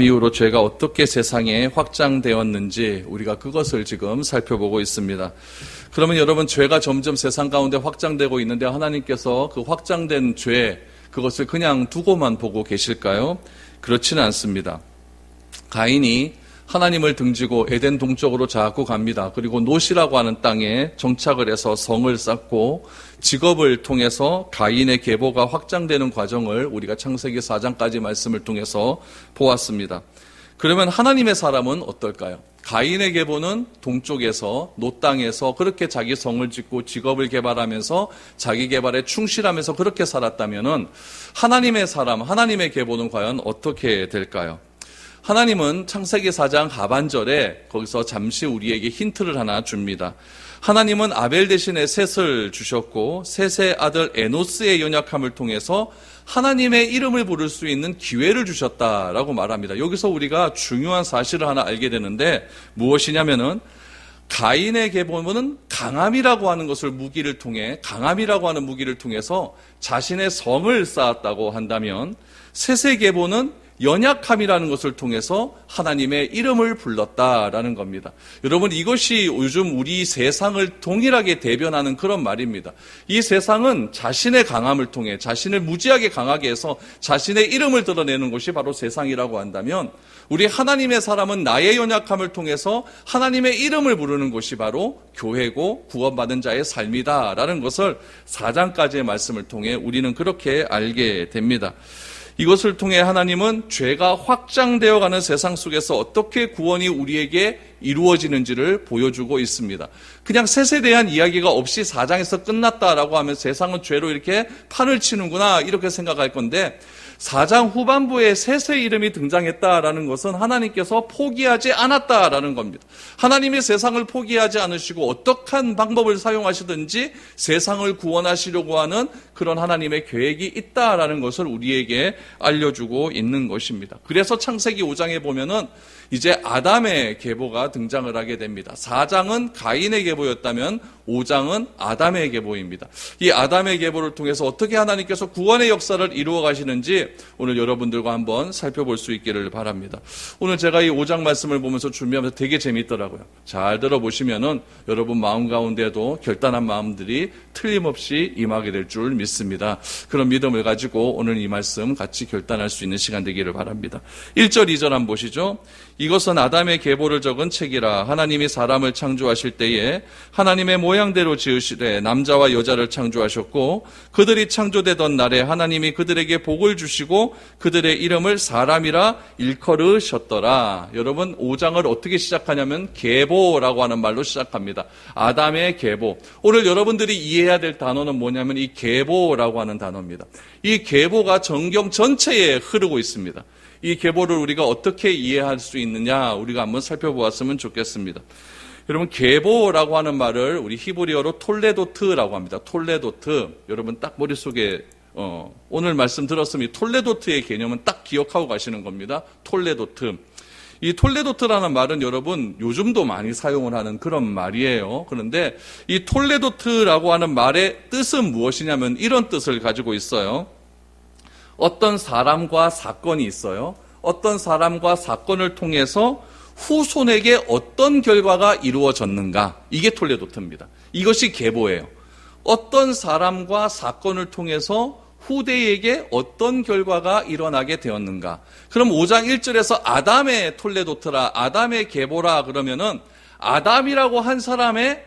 이후로 죄가 어떻게 세상에 확장되었는지 우리가 그것을 지금 살펴보고 있습니다. 그러면 여러분, 죄가 점점 세상 가운데 확장되고 있는데 하나님께서 그 확장된 죄, 그것을 그냥 두고만 보고 계실까요? 그렇지는 않습니다. 가인이 하나님을 등지고 에덴 동쪽으로 자꾸 갑니다. 그리고 노시라고 하는 땅에 정착을 해서 성을 쌓고 직업을 통해서 가인의 계보가 확장되는 과정을 우리가 창세기 4장까지 말씀을 통해서 보았습니다. 그러면 하나님의 사람은 어떨까요? 가인의 계보는 동쪽에서 노 땅에서 그렇게 자기 성을 짓고 직업을 개발하면서 자기 개발에 충실하면서 그렇게 살았다면은 하나님의 사람, 하나님의 계보는 과연 어떻게 될까요? 하나님은 창세기 4장 하반절에 거기서 잠시 우리에게 힌트를 하나 줍니다. 하나님은 아벨 대신에 셋을 주셨고 셋의 아들 에노스의 연약함을 통해서 하나님의 이름을 부를 수 있는 기회를 주셨다라고 말합니다. 여기서 우리가 중요한 사실을 하나 알게 되는데 무엇이냐면은 가인의 계보는 강함이라고 하는 것을 무기를 통해 강함이라고 하는 무기를 통해서 자신의 성을 쌓았다고 한다면 셋의 계보는 연약함이라는 것을 통해서 하나님의 이름을 불렀다라는 겁니다. 여러분, 이것이 요즘 우리 세상을 동일하게 대변하는 그런 말입니다. 이 세상은 자신의 강함을 통해 자신을 무지하게 강하게 해서 자신의 이름을 드러내는 것이 바로 세상이라고 한다면 우리 하나님의 사람은 나의 연약함을 통해서 하나님의 이름을 부르는 것이 바로 교회고 구원받은 자의 삶이다라는 것을 4장까지의 말씀을 통해 우리는 그렇게 알게 됩니다. 이것을 통해 하나님은 죄가 확장되어가는 세상 속에서 어떻게 구원이 우리에게 이루어지는지를 보여주고 있습니다. 그냥 셋에 대한 이야기가 없이 4장에서 끝났다라고 하면 세상은 죄로 이렇게 판을 치는구나 이렇게 생각할 건데 4장 후반부에 셋의 이름이 등장했다라는 것은 하나님께서 포기하지 않았다라는 겁니다. 하나님이 세상을 포기하지 않으시고 어떠한 방법을 사용하시든지 세상을 구원하시려고 하는 그런 하나님의 계획이 있다라는 것을 우리에게 알려주고 있는 것입니다. 그래서 창세기 5장에 보면은 이제 아담의 계보가 등장을 하게 됩니다. 4장은 가인의 계보였다면 5장은 아담의 계보입니다. 이 아담의 계보를 통해서 어떻게 하나님께서 구원의 역사를 이루어 가시는지 오늘 여러분들과 한번 살펴볼 수 있기를 바랍니다. 오늘 제가 이 5장 말씀을 보면서 준비하면서 되게 재미있더라고요. 잘 들어보시면은 여러분 마음 가운데도 결단한 마음들이 틀림없이 임하게 될 줄 믿습니다. 그런 믿음을 가지고 오늘 이 말씀 같이 결단할 수 있는 시간 되기를 바랍니다. 1절 2절 한번 보시죠. 이것은 아담의 계보를 적은 책이라. 하나님이 사람을 창조하실 때에 하나님의 모양대로 지으시되 남자와 여자를 창조하셨고 그들이 창조되던 날에 하나님이 그들에게 복을 주시고 그들의 이름을 사람이라 일컬으셨더라. 여러분, 5장을 어떻게 시작하냐면 계보라고 하는 말로 시작합니다. 아담의 계보. 오늘 여러분들이 이해해야 될 단어는 뭐냐면 이 계보라고 하는 단어입니다. 이 계보가 성경 전체에 흐르고 있습니다. 이 계보를 우리가 어떻게 이해할 수 있느냐 우리가 한번 살펴보았으면 좋겠습니다. 여러분, 계보라고 하는 말을 우리 히브리어로 톨레도트라고 합니다. 톨레도트. 여러분 딱 머릿속에 오늘 말씀 들었으면 이 톨레도트의 개념은 딱 기억하고 가시는 겁니다. 톨레도트. 이 톨레도트라는 말은 여러분 요즘도 많이 사용을 하는 그런 말이에요. 그런데 이 톨레도트라고 하는 말의 뜻은 무엇이냐면 이런 뜻을 가지고 있어요. 어떤 사람과 사건이 있어요. 어떤 사람과 사건을 통해서 후손에게 어떤 결과가 이루어졌는가. 이게 톨레도트입니다. 이것이 계보예요. 어떤 사람과 사건을 통해서 후대에게 어떤 결과가 일어나게 되었는가. 그럼 5장 1절에서 아담의 톨레도트라, 아담의 계보라 그러면은 아담이라고 한 사람의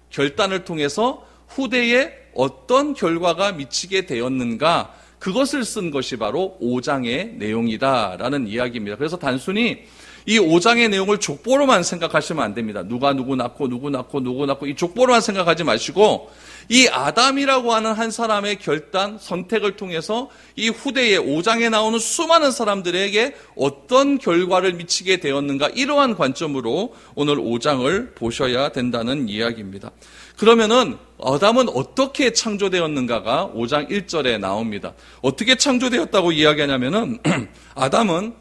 결단을 통해서 후대에 어떤 결과가 미치게 되었는가. 그것을 쓴 것이 바로 5장의 내용이다라는 이야기입니다. 그래서 단순히 이 5장의 내용을 족보로만 생각하시면 안 됩니다. 누가 누구 낳고 누구 낳고 누구 낳고 이 족보로만 생각하지 마시고 이 아담이라고 하는 한 사람의 결단, 선택을 통해서 이 후대에 5장에 나오는 수많은 사람들에게 어떤 결과를 미치게 되었는가 이러한 관점으로 오늘 5장을 보셔야 된다는 이야기입니다. 그러면은 아담은 어떻게 창조되었는가가 5장 1절에 나옵니다. 어떻게 창조되었다고 이야기하냐면은 아담은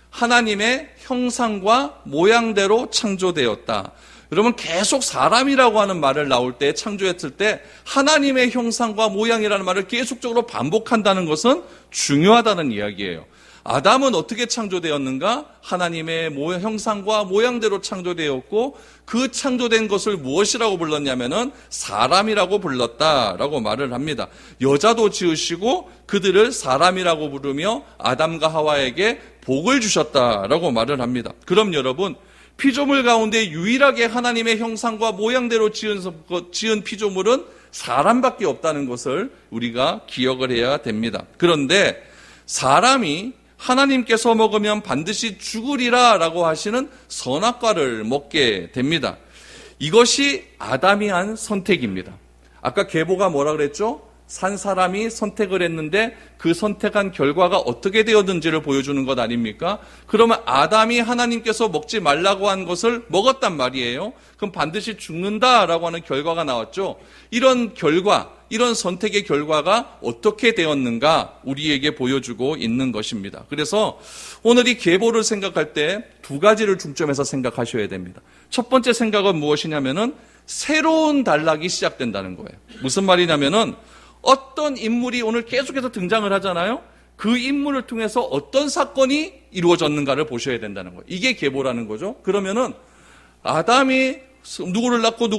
하나님의 형상과 모양대로 창조되었다. 여러분 계속 사람이라고 하는 말을 나올 때 창조했을 때 하나님의 형상과 모양이라는 말을 계속적으로 반복한다는 것은 중요하다는 이야기예요. 아담은 어떻게 창조되었는가? 하나님의 형상과 모양대로 창조되었고 그 창조된 것을 무엇이라고 불렀냐면은 사람이라고 불렀다라고 말을 합니다. 여자도 지으시고 그들을 사람이라고 부르며 아담과 하와에게 복을 주셨다라고 말을 합니다. 그럼 여러분, 피조물 가운데 유일하게 하나님의 형상과 모양대로 지은 피조물은 사람밖에 없다는 것을 우리가 기억을 해야 됩니다. 그런데 사람이 하나님께서 먹으면 반드시 죽으리라 라고 하시는 선악과를 먹게 됩니다. 이것이 아담이 한 선택입니다. 아까 계보가 뭐라 그랬죠? 산 사람이 선택을 했는데 그 선택한 결과가 어떻게 되었는지를 보여주는 것 아닙니까? 그러면 아담이 하나님께서 먹지 말라고 한 것을 먹었단 말이에요. 그럼 반드시 죽는다라고 하는 결과가 나왔죠. 이런 결과, 이런 선택의 결과가 어떻게 되었는가 우리에게 보여주고 있는 것입니다. 그래서 오늘 이 계보를 생각할 때 두 가지를 중점해서 생각하셔야 됩니다. 첫 번째 생각은 무엇이냐면은 새로운 단락이 시작된다는 거예요. 무슨 말이냐면은 어떤 인물이 오늘 계속해서 등장을 하잖아요. 그 인물을 통해서 어떤 사건이 이루어졌는가를 보셔야 된다는 거예요. 이게 계보라는 거죠. 그러면은 아담이 누구를 낳고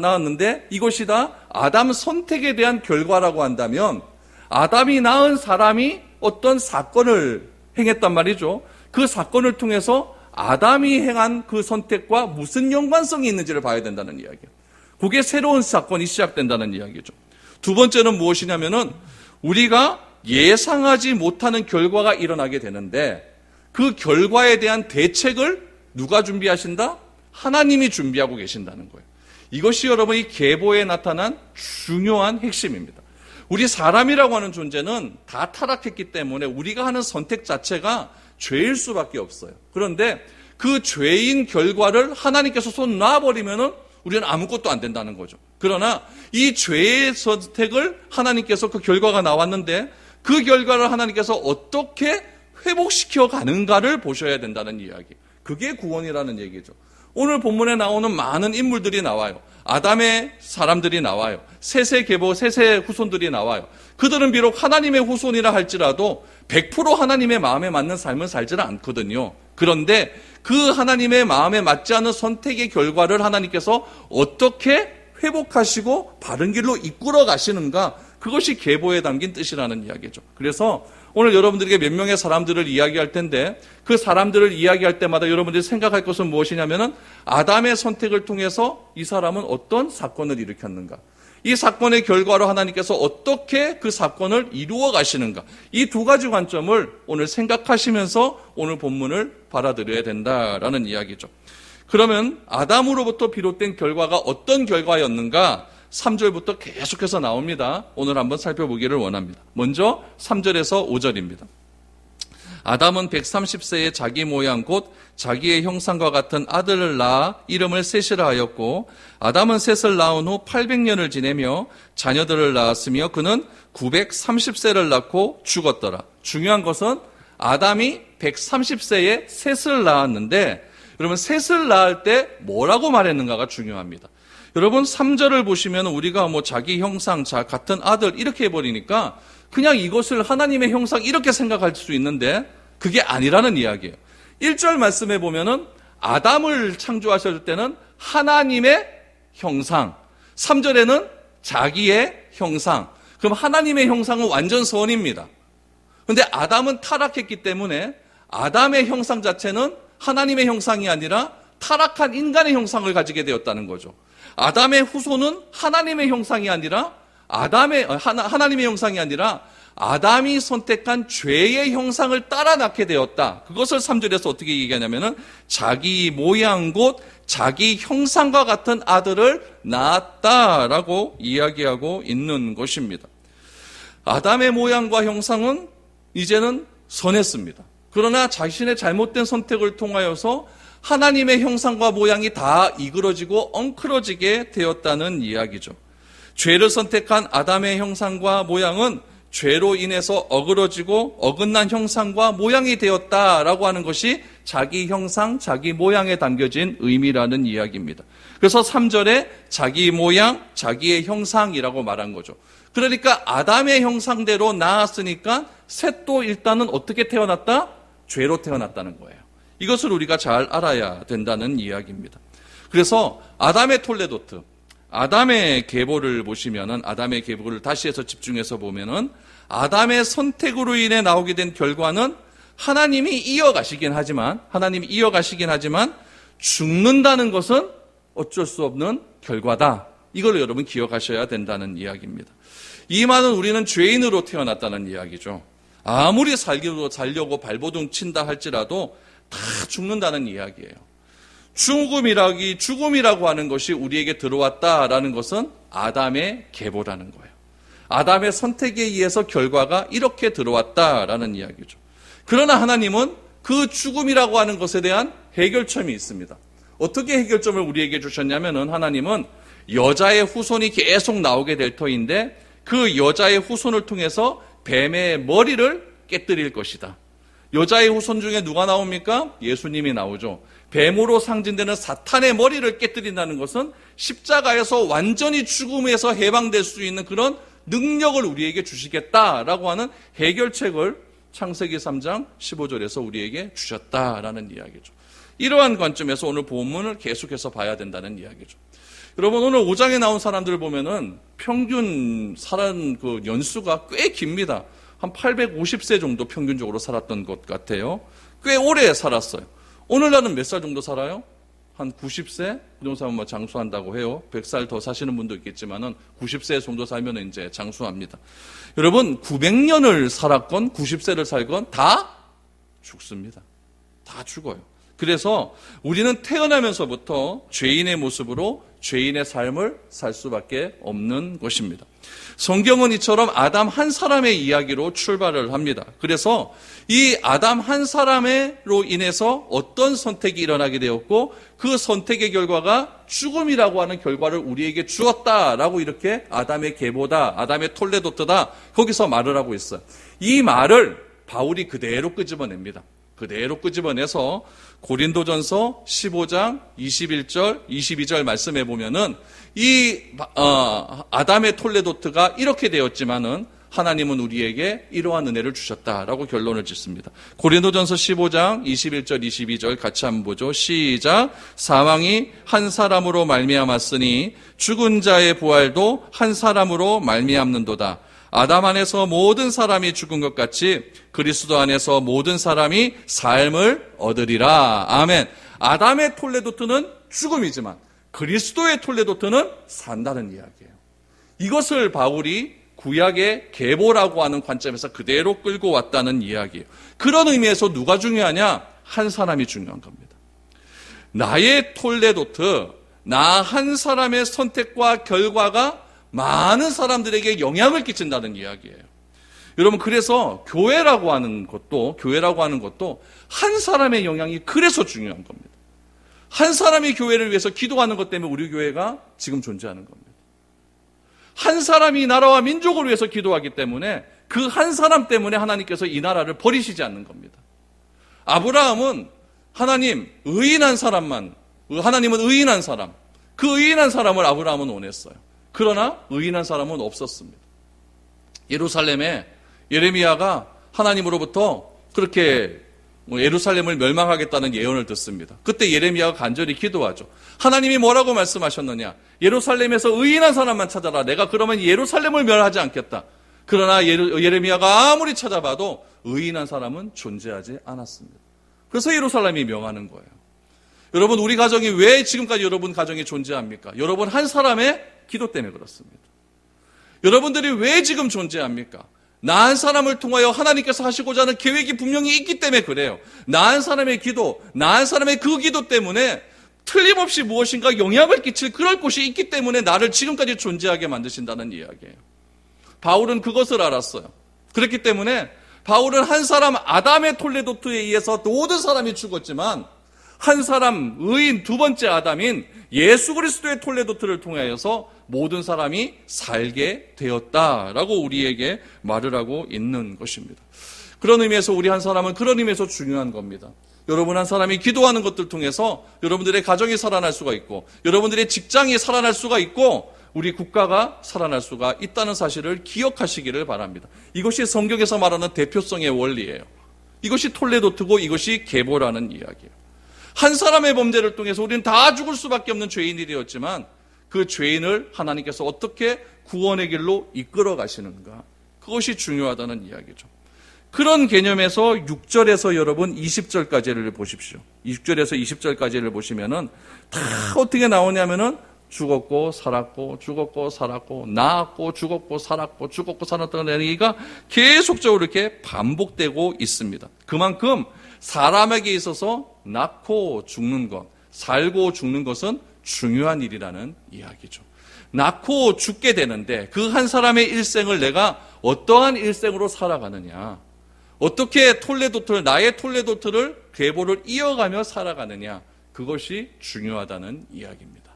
낳았는데 이것이 다 아담 선택에 대한 결과라고 한다면 아담이 낳은 사람이 어떤 사건을 행했단 말이죠. 그 사건을 통해서 아담이 행한 그 선택과 무슨 연관성이 있는지를 봐야 된다는 이야기예요. 그게 새로운 사건이 시작된다는 이야기죠. 두 번째는 무엇이냐면은 우리가 예상하지 못하는 결과가 일어나게 되는데 그 결과에 대한 대책을 누가 준비하신다? 하나님이 준비하고 계신다는 거예요. 이것이 여러분 이 계보에 나타난 중요한 핵심입니다. 우리 사람이라고 하는 존재는 다 타락했기 때문에 우리가 하는 선택 자체가 죄일 수밖에 없어요. 그런데 그 죄인 결과를 하나님께서 손 놔버리면은 우리는 아무것도 안 된다는 거죠. 그러나 이 죄의 선택을 하나님께서 그 결과가 나왔는데 그 결과를 하나님께서 어떻게 회복시켜 가는가를 보셔야 된다는 이야기. 그게 구원이라는 얘기죠. 오늘 본문에 나오는 많은 인물들이 나와요. 아담의 사람들이 나와요. 셋의 계보, 셋의 후손들이 나와요. 그들은 비록 하나님의 후손이라 할지라도 100% 하나님의 마음에 맞는 삶을 살지는 않거든요. 그런데 그 하나님의 마음에 맞지 않은 선택의 결과를 하나님께서 어떻게 회복하시고 바른 길로 이끌어 가시는가, 그것이 계보에 담긴 뜻이라는 이야기죠. 그래서 오늘 여러분들에게 몇 명의 사람들을 이야기할 텐데 그 사람들을 이야기할 때마다 여러분들이 생각할 것은 무엇이냐면은 아담의 선택을 통해서 이 사람은 어떤 사건을 일으켰는가, 이 사건의 결과로 하나님께서 어떻게 그 사건을 이루어 가시는가, 이 두 가지 관점을 오늘 생각하시면서 오늘 본문을 받아들여야 된다라는 이야기죠. 그러면 아담으로부터 비롯된 결과가 어떤 결과였는가 3절부터 계속해서 나옵니다. 오늘 한번 살펴보기를 원합니다. 먼저 3절에서 5절입니다. 아담은 130세에 자기 모양 곧 자기의 형상과 같은 아들을 낳아 이름을 셋이라 하였고 아담은 셋을 낳은 후 800년을 지내며 자녀들을 낳았으며 그는 930세를 낳고 죽었더라. 중요한 것은 아담이 130세에 셋을 낳았는데 여러분 셋을 낳을 때 뭐라고 말했는가가 중요합니다. 여러분 3절을 보시면 우리가 자기 형상, 같은 아들 이렇게 해버리니까 그냥 이것을 하나님의 형상 이렇게 생각할 수 있는데 그게 아니라는 이야기예요. 1절 말씀에 보면은 아담을 창조하실 때는 하나님의 형상, 3절에는 자기의 형상. 그럼 하나님의 형상은 완전 선입니다. 그런데 아담은 타락했기 때문에 아담의 형상 자체는 하나님의 형상이 아니라 타락한 인간의 형상을 가지게 되었다는 거죠. 아담의 후손은 하나님의 형상이 아니라 하나님의 형상이 아니라 아담이 선택한 죄의 형상을 따라 낳게 되었다. 그것을 3절에서 어떻게 얘기하냐면은 자기 모양 곧 자기 형상과 같은 아들을 낳았다라고 이야기하고 있는 것입니다. 아담의 모양과 형상은 이제는 선했습니다. 그러나 자신의 잘못된 선택을 통하여서 하나님의 형상과 모양이 다 이그러지고 엉클어지게 되었다는 이야기죠. 죄를 선택한 아담의 형상과 모양은 죄로 인해서 어그러지고 어긋난 형상과 모양이 되었다라고 하는 것이 자기 형상, 자기 모양에 담겨진 의미라는 이야기입니다. 그래서 3절에 자기 모양, 자기의 형상이라고 말한 거죠. 그러니까 아담의 형상대로 나았으니까 셋도 일단은 어떻게 태어났다? 죄로 태어났다는 거예요. 이것을 우리가 잘 알아야 된다는 이야기입니다. 그래서 아담의 톨레도트, 아담의 계보를 보시면은, 아담의 계보를 다시 해서 집중해서 보면은 아담의 선택으로 인해 나오게 된 결과는 하나님이 이어가시긴 하지만 죽는다는 것은 어쩔 수 없는 결과다. 이걸 여러분 기억하셔야 된다는 이야기입니다. 이 말은 우리는 죄인으로 태어났다는 이야기죠. 아무리 살려고 발버둥 친다 할지라도 다 죽는다는 이야기예요. 죽음이라고 하는 것이 우리에게 들어왔다라는 것은 아담의 계보라는 거예요. 아담의 선택에 의해서 결과가 이렇게 들어왔다라는 이야기죠. 그러나 하나님은 그 죽음이라고 하는 것에 대한 해결점이 있습니다. 어떻게 해결점을 우리에게 주셨냐면은, 하나님은 여자의 후손이 계속 나오게 될 터인데 그 여자의 후손을 통해서 뱀의 머리를 깨뜨릴 것이다. 여자의 후손 중에 누가 나옵니까? 예수님이 나오죠. 뱀으로 상징되는 사탄의 머리를 깨뜨린다는 것은 십자가에서 완전히 죽음에서 해방될 수 있는 그런 능력을 우리에게 주시겠다라고 하는 해결책을 창세기 3장 15절에서 우리에게 주셨다라는 이야기죠. 이러한 관점에서 오늘 본문을 계속해서 봐야 된다는 이야기죠. 여러분, 오늘 5장에 나온 사람들을 보면은 평균 살은 그 연수가 꽤 깁니다. 한 850세 정도 평균적으로 살았던 것 같아요. 꽤 오래 살았어요. 오늘날은 몇 살 정도 살아요? 한 90세? 그 정도 살면 장수한다고 해요. 100살 더 사시는 분도 있겠지만은 90세 정도 살면 이제 장수합니다. 여러분, 900년을 살았건 90세를 살건 다 죽습니다. 다 죽어요. 그래서 우리는 태어나면서부터 죄인의 모습으로 죄인의 삶을 살 수밖에 없는 것입니다. 성경은 이처럼 아담 한 사람의 이야기로 출발을 합니다. 그래서 이 아담 한 사람으로 인해서 어떤 선택이 일어나게 되었고 그 선택의 결과가 죽음이라고 하는 결과를 우리에게 주었다라고 이렇게 아담의 계보다, 아담의 톨레도트다, 거기서 말을 하고 있어요. 이 말을 바울이 그대로 끄집어냅니다. 그대로 끄집어내서 고린도전서 15장 21절, 22절 말씀해 보면은 이 아담의 톨레도트가 이렇게 되었지만은 하나님은 우리에게 이러한 은혜를 주셨다라고 결론을 짓습니다. 고린도전서 15장 21절, 22절 같이 한번 보죠. 시작. 사망이 한 사람으로 말미암았으니 죽은 자의 부활도 한 사람으로 말미암는도다. 아담 안에서 모든 사람이 죽은 것 같이 그리스도 안에서 모든 사람이 삶을 얻으리라. 아멘. 아담의 톨레도트는 죽음이지만 그리스도의 톨레도트는 산다는 이야기예요. 이것을 바울이 구약의 계보라고 하는 관점에서 그대로 끌고 왔다는 이야기예요. 그런 의미에서 누가 중요하냐? 한 사람이 중요한 겁니다. 나의 톨레도트, 나 한 사람의 선택과 결과가 많은 사람들에게 영향을 끼친다는 이야기예요. 여러분, 그래서 교회라고 하는 것도 한 사람의 영향이 그래서 중요한 겁니다. 한 사람이 교회를 위해서 기도하는 것 때문에 우리 교회가 지금 존재하는 겁니다. 한 사람이 나라와 민족을 위해서 기도하기 때문에 그 한 사람 때문에 하나님께서 이 나라를 버리시지 않는 겁니다. 아브라함은 하나님은 의인한 사람, 그 의인한 사람을 아브라함은 원했어요. 그러나 의인한 사람은 없었습니다. 예루살렘에 예레미야가 하나님으로부터 그렇게 예루살렘을 멸망하겠다는 예언을 듣습니다. 그때 예레미야가 간절히 기도하죠. 하나님이 뭐라고 말씀하셨느냐? 예루살렘에서 의인한 사람만 찾아라. 내가 그러면 예루살렘을 멸하지 않겠다. 그러나 예레미야가 아무리 찾아봐도 의인한 사람은 존재하지 않았습니다. 그래서 예루살렘이 명하는 거예요. 여러분, 우리 가정이 왜 지금까지 여러분 가정이 존재합니까? 여러분 한 사람의 기도 때문에 그렇습니다. 여러분들이 왜 지금 존재합니까? 나 한 사람을 통하여 하나님께서 하시고자 하는 계획이 분명히 있기 때문에 그래요. 나 한 사람의 기도, 나 한 사람의 그 기도 때문에 틀림없이 무엇인가 영향을 끼칠 그럴 곳이 있기 때문에 나를 지금까지 존재하게 만드신다는 이야기예요. 바울은 그것을 알았어요. 그렇기 때문에 바울은 한 사람 아담의 톨레도트에 의해서 모든 사람이 죽었지만 한 사람 의인 두 번째 아담인 예수 그리스도의 톨레도트를 통하여서 모든 사람이 살게 되었다라고 우리에게 말을 하고 있는 것입니다. 그런 의미에서 우리 한 사람은 그런 의미에서 중요한 겁니다. 여러분 한 사람이 기도하는 것들 통해서 여러분들의 가정이 살아날 수가 있고 여러분들의 직장이 살아날 수가 있고 우리 국가가 살아날 수가 있다는 사실을 기억하시기를 바랍니다. 이것이 성경에서 말하는 대표성의 원리예요. 이것이 톨레도트고 이것이 계보라는 이야기예요. 한 사람의 범죄를 통해서 우리는 다 죽을 수밖에 없는 죄인들이었지만 그 죄인을 하나님께서 어떻게 구원의 길로 이끌어 가시는가, 그것이 중요하다는 이야기죠. 그런 개념에서 6절에서 여러분 20절까지를 보십시오. 6절에서 20절까지를 보시면은 다 어떻게 나오냐면은 죽었고 살았고 죽었고 살았고 낳았고 죽었고 살았고 죽었고 살았다는 얘기가 계속적으로 이렇게 반복되고 있습니다. 그만큼 사람에게 있어서 낳고 죽는 것, 살고 죽는 것은 중요한 일이라는 이야기죠. 낳고 죽게 되는데 그 한 사람의 일생을 내가 어떠한 일생으로 살아가느냐, 어떻게 나의 톨레도트를 계보를 이어가며 살아가느냐, 그것이 중요하다는 이야기입니다.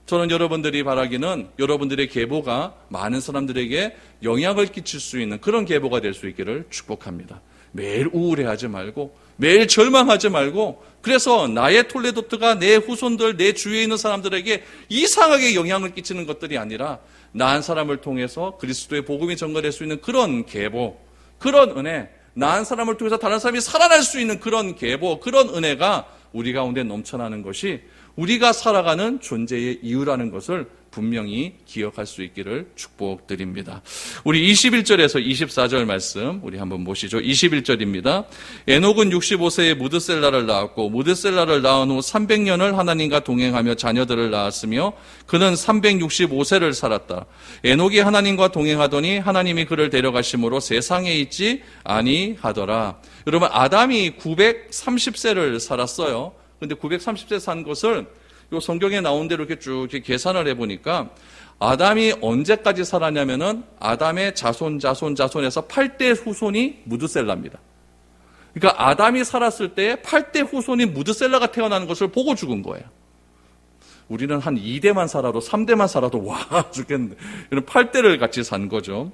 저는 여러분들이 바라기는 여러분들의 계보가 많은 사람들에게 영향을 끼칠 수 있는 그런 계보가 될 수 있기를 축복합니다. 매일 우울해하지 말고, 매일 절망하지 말고, 그래서 나의 톨레도트가 내 후손들, 내 주위에 있는 사람들에게 이상하게 영향을 끼치는 것들이 아니라 나은 사람을 통해서 그리스도의 복음이 전가될 수 있는 그런 계보, 그런 은혜, 나은 사람을 통해서 다른 사람이 살아날 수 있는 그런 계보, 그런 은혜가 우리 가운데 넘쳐나는 것이 우리가 살아가는 존재의 이유라는 것을 분명히 기억할 수 있기를 축복드립니다. 우리 21절에서 24절 말씀 우리 한번 보시죠. 21절입니다. 에녹은 65세에 무드셀라를 낳았고 무드셀라를 낳은 후 300년을 하나님과 동행하며 자녀들을 낳았으며 그는 365세를 살았다. 에녹이 하나님과 동행하더니 하나님이 그를 데려가심으로 세상에 있지 아니하더라. 여러분, 아담이 930세를 살았어요. 근데 930세 산 것을 요 성경에 나온 대로 이렇게 쭉 이렇게 계산을 해보니까 아담이 언제까지 살았냐면은 아담의 자손에서 8대 후손이 무드셀라입니다. 그러니까 아담이 살았을 때 8대 후손이 무드셀라가 태어나는 것을 보고 죽은 거예요. 우리는 한 2대만 살아도 3대만 살아도 와 죽겠는데 이런 8대를 같이 산 거죠.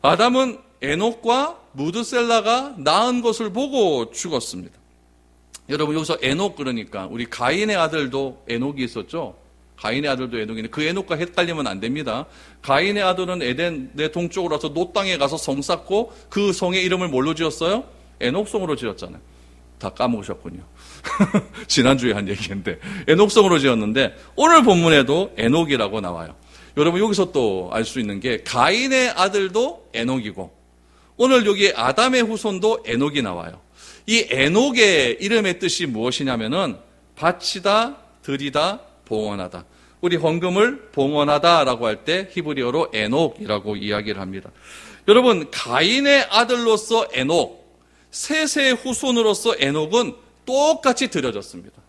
아담은 에녹과 무드셀라가 낳은 것을 보고 죽었습니다. 여러분, 여기서 에녹, 그러니까 우리 가인의 아들도 에녹이 있었죠. 가인의 아들도 에녹인데 그 에녹과 헷갈리면 안 됩니다. 가인의 아들은 에덴의 동쪽으로 와서 노 땅에 가서 성 쌓고 그 성의 이름을 뭘로 지었어요? 에녹성으로 지었잖아요. 다 까먹으셨군요. 지난주에 한 얘기인데 에녹성으로 지었는데 오늘 본문에도 에녹이라고 나와요. 여러분, 여기서 또 알 수 있는 게 가인의 아들도 에녹이고 오늘 여기 아담의 후손도 에녹이 나와요. 이 에녹의 이름의 뜻이 무엇이냐면은 바치다, 드리다, 봉헌하다. 우리 헌금을 봉헌하다라고 할 때 히브리어로 에녹이라고 이야기를 합니다. 여러분, 가인의 아들로서 에녹, 셋의 후손으로서 에녹은 똑같이 드려졌습니다.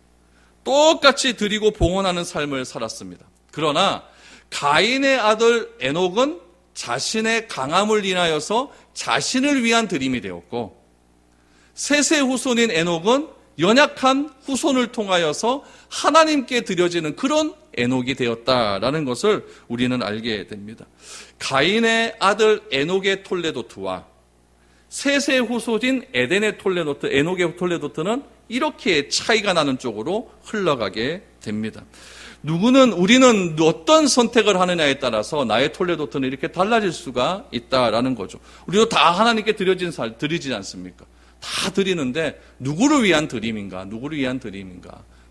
똑같이 드리고 봉헌하는 삶을 살았습니다. 그러나 가인의 아들 에녹은 자신의 강함을 인하여서 자신을 위한 드림이 되었고 셋의 후손인 에녹은 연약한 후손을 통하여서 하나님께 드려지는 그런 에녹이 되었다라는 것을 우리는 알게 됩니다. 가인의 아들 에녹의 톨레도트와 셋의 후손인 에덴의 톨레도트, 에녹의 톨레도트는 이렇게 차이가 나는 쪽으로 흘러가게 됩니다. 우리는 어떤 선택을 하느냐에 따라서 나의 톨레도트는 이렇게 달라질 수가 있다라는 거죠. 우리도 다 하나님께 드리지 않습니까? 다 드리는데 누구를 위한 드림인가?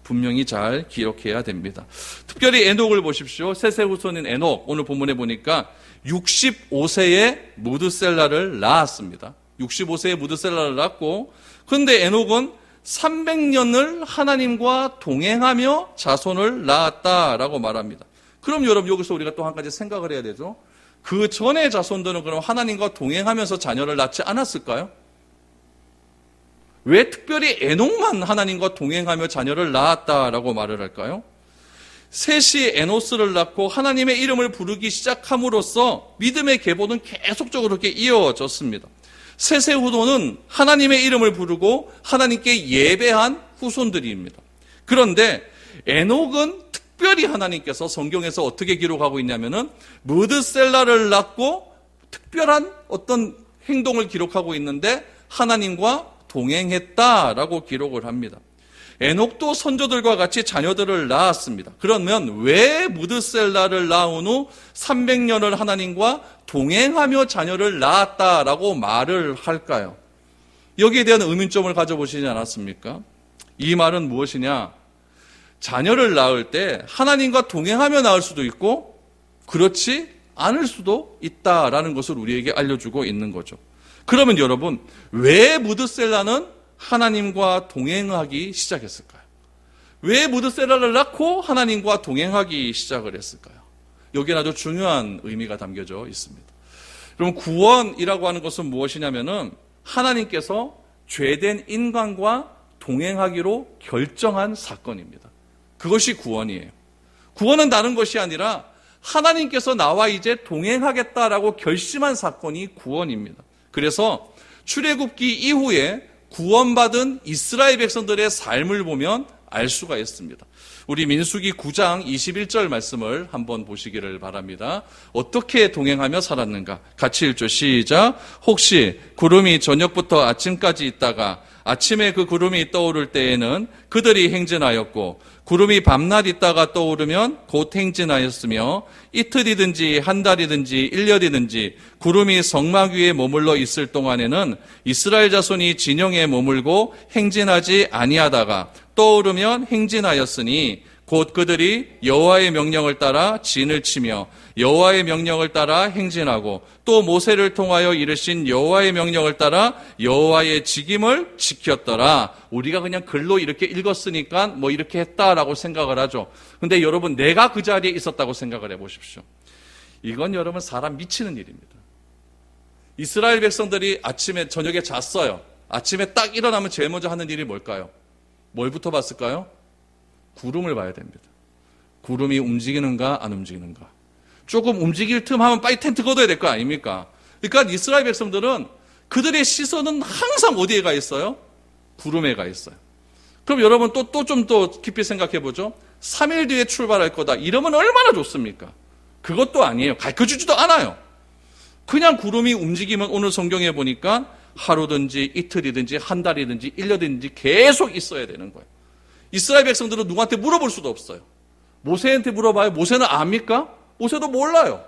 분명히 잘 기억해야 됩니다. 특별히 에녹을 보십시오. 셋의 후손인 에녹, 오늘 본문에 보니까 65세에 무드셀라를 낳았습니다. 65세에 무드셀라를 낳고, 그런데 에녹은 300년을 하나님과 동행하며 자손을 낳았다라고 말합니다. 그럼 여러분, 여기서 우리가 또 한 가지 생각을 해야 되죠. 그 전에 자손들은 그럼 하나님과 동행하면서 자녀를 낳지 않았을까요? 왜 특별히 에녹만 하나님과 동행하며 자녀를 낳았다라고 말을 할까요? 셋이 에노스를 낳고 하나님의 이름을 부르기 시작함으로써 믿음의 계보는 계속적으로 이렇게 이어졌습니다. 셋의 후손은 하나님의 이름을 부르고 하나님께 예배한 후손들입니다. 그런데 에녹은 특별히 하나님께서 성경에서 어떻게 기록하고 있냐면은 무드셀라를 낳고 특별한 어떤 행동을 기록하고 있는데 하나님과 동행했다라고 기록을 합니다. 에녹도 선조들과 같이 자녀들을 낳았습니다. 그러면 왜 무드셀라를 낳은 후 300년을 하나님과 동행하며 자녀를 낳았다라고 말을 할까요? 여기에 대한 의문점을 가져보시지 않았습니까? 이 말은 무엇이냐? 자녀를 낳을 때 하나님과 동행하며 낳을 수도 있고 그렇지 않을 수도 있다라는 것을 우리에게 알려주고 있는 거죠. 그러면 여러분, 왜 무드셀라는 하나님과 동행하기 시작했을까요? 왜 무드셀라를 낳고 하나님과 동행하기 시작을 했을까요? 여기는 아주 중요한 의미가 담겨져 있습니다. 그럼 구원이라고 하는 것은 무엇이냐면은 하나님께서 죄된 인간과 동행하기로 결정한 사건입니다. 그것이 구원이에요. 구원은 다른 것이 아니라 하나님께서 나와 이제 동행하겠다라고 결심한 사건이 구원입니다. 그래서 출애굽기 이후에 구원받은 이스라엘 백성들의 삶을 보면 알 수가 있습니다. 우리 민수기 9장 21절 말씀을 한번 보시기를 바랍니다. 어떻게 동행하며 살았는가? 같이 읽죠. 시작. 혹시 구름이 저녁부터 아침까지 있다가 아침에 그 구름이 떠오를 때에는 그들이 행진하였고 구름이 밤낮 있다가 떠오르면 곧 행진하였으며 이틀이든지 한 달이든지 1년이든지 구름이 성막 위에 머물러 있을 동안에는 이스라엘 자손이 진영에 머물고 행진하지 아니하다가 떠오르면 행진하였으니 곧 그들이 여호와의 명령을 따라 진을 치며 여호와의 명령을 따라 행진하고 또 모세를 통하여 이르신 여호와의 명령을 따라 여호와의 직임을 지켰더라. 우리가 그냥 글로 이렇게 읽었으니까 뭐 이렇게 했다라고 생각을 하죠. 근데 여러분, 내가 그 자리에 있었다고 생각을 해보십시오. 이건 여러분 사람 미치는 일입니다. 이스라엘 백성들이 아침에 저녁에 잤어요. 아침에 딱 일어나면 제일 먼저 하는 일이 뭘까요? 뭘부터 봤을까요? 구름을 봐야 됩니다. 구름이 움직이는가 안 움직이는가. 조금 움직일 틈 하면 빨리 텐트 걷어야 될 거 아닙니까? 그러니까 이스라엘 백성들은 그들의 시선은 항상 어디에 가 있어요? 구름에 가 있어요. 그럼 여러분 또 좀 더 깊이 생각해 보죠. 3일 뒤에 출발할 거다. 이러면 얼마나 좋습니까? 그것도 아니에요. 가르쳐주지도 않아요. 그냥 구름이 움직이면 오늘 성경에 보니까 하루든지 이틀이든지 한 달이든지 1년이든지 계속 있어야 되는 거예요. 이스라엘 백성들은 누구한테 물어볼 수도 없어요. 모세한테 물어봐요. 모세는 압니까? 모세도 몰라요.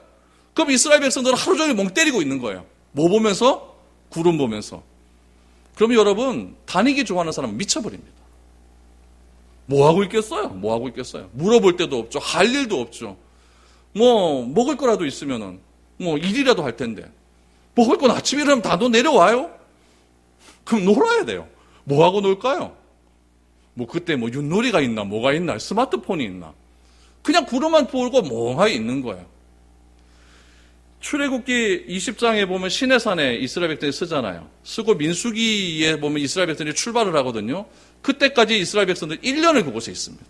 그럼 이스라엘 백성들은 하루 종일 멍 때리고 있는 거예요. 뭐 보면서? 구름 보면서. 그럼 여러분, 다니기 좋아하는 사람은 미쳐버립니다. 뭐 하고 있겠어요? 뭐 하고 있겠어요? 물어볼 데도 없죠. 할 일도 없죠. 뭐 먹을 거라도 있으면은 뭐 일이라도 할 텐데. 먹을 건 아침에 일어나면 다 내려와요? 그럼 놀아야 돼요. 뭐 하고 놀까요? 뭐 그때 뭐 윷놀이가 있나 뭐가 있나 스마트폰이 있나 그냥 구름만 보고 멍하니 있는 거예요. 출애굽기 20장에 보면 시내산에 이스라엘 백성이 쓰잖아요. 쓰고 민수기에 보면 이스라엘 백성이 출발을 하거든요. 그때까지 이스라엘 백성들 1년을 그곳에 있습니다.